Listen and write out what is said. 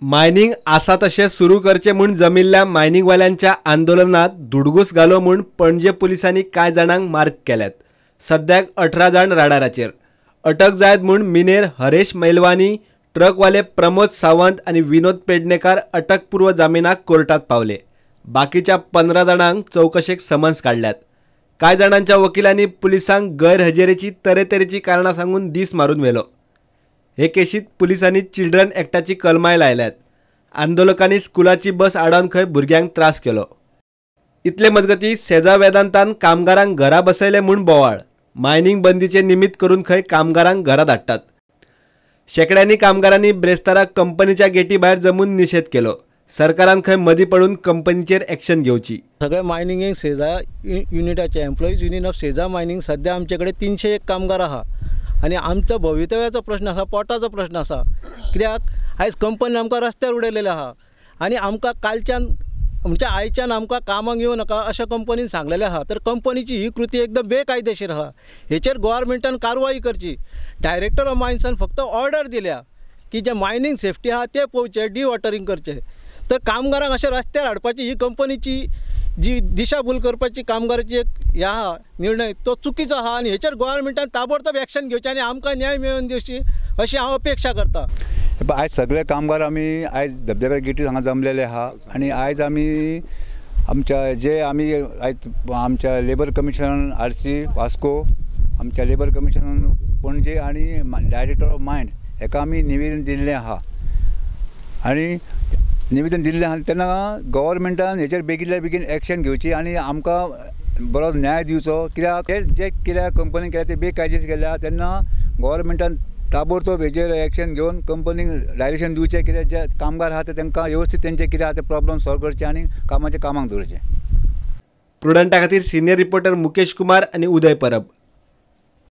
Mining आसा तशें सुरू करचे म्हूण जमिल्ल्या मायनिंगवाल्यांच्या आंदोलनात धुडगूस घालो म्हूण पणजे पुलिसांनी कांय जाणांक मार्क केल्यात। सद्याक 18 जाण राडाराचेर। अटक जायत म्हूण मिनेर हरेश मैलवानी, ट्रकवाले प्रमोद सावंत आनी विनोद पेडणेकार अटकपूर्व जामिनाक कोर्टात पावले। बाकीच्या 15 जाणांक चौकशेक समन्स काडल्यात। कांय जाणांच्या वकिलांनी पुलिसांक गैरहजेरेची तरेतरेची कारणां सांगून दीस मारून व्हेलो। हे केशीत पुलिसांनी चिल्ड्रन एक्टाची कलमाय लायल्यात। आंदोलकांनी स्कुलाची बस आडावन खंय भुरग्यांक त्रास केलो। इतले मजगतीं सेजा वेदांतान कामगारांक घरा बसयले म्हूण बोवाळ। मायनिंग बंदीचे निमित्त करून खंय कामगारांक घरा धाडटात। शेकड्यांनी कामगारांनी ब्रेस्ताराक कंपनीच्या गेटी भायर जमून निशेध केलो। सरकारान खंय मदीं पडून कंपनीचेर एक्शन घेवची। सगळे मायनिंग सेजा युनिटाचे employees union of Sesa mining सध्या आमचे कडेन 301 कामगार आहा आनी आमचो भवितव्याचो प्रश्न आसा, पोटाचो प्रश्न आसा। कित्याक आयज कंपनी आमकां रस्त्यार उडयलेले आहा आनी आमकां कालच्यान म्हणजे आयच्यान आमकां कामाक येवं नाका अशें कंपनीन सांगलेलें आहा। तर कंपनीची ही कृती एकदम बेकायदेशीर आहा। हेचेर गोव्हर्मेंटान कारवाई करची। डायरेक्टर ऑफ मायन्सान फक्त ऑर्डर दिल्या की जे मायनिंग सेफ्टी आहा ते पळोवचे, डिवॉटरिंग करचे। तर कामगारांक अशें रस्त्यार हाडपाची ही कंपनीची जी दिशाभूल करपाची कामगाराची एक हे आहा निर्णय तो चुकीचो आहा आनी हेचेर गोव्हर्मेंटान ताबडतोब एक्शन घेवचें आनी आमकां न्याय मेळोवन दिवची अशी हांव अपेक्षा करता। आयज सगळे कामगार आमी आयज धबधब्यार गेटी हांगा जमलेले आहा आनी आयज आमी आमच्या जे आमी आयज आमच्या लेबर कमिशन RC वास्को, आमच्या लेबर कमिशन पणजे आनी डायरेक्टर ऑफ मायंड हेका आमी निवेदन दिल्लें आहा आनी निवेदन दिल्लें आहा तेन्ना गोव्हर्मेंटान हेचेर बेगितल्या बेगीन एक्शन घेवची आनी आमकां बरो न्याय दिवचो। कित्याक जे केल्या कंपनीन केल्या ते बेकायदेशीर केल्या तेन्ना गोव्हर्मेंटान ताबडतोब हेचेर एक्शन घेवन कंपनीक डायरेक्शन दिवचें। कित्याक जे कामगार आहा ते तांकां व्यवस्थीत तेंचे कितें आहा ते प्रॉब्लम सॉल्व करचे आनी कामाचें कामाक दवरचें। प्रुडंटा खातीर सिनियर रिपोर्टर मुकेश कुमार आनी उदय परब।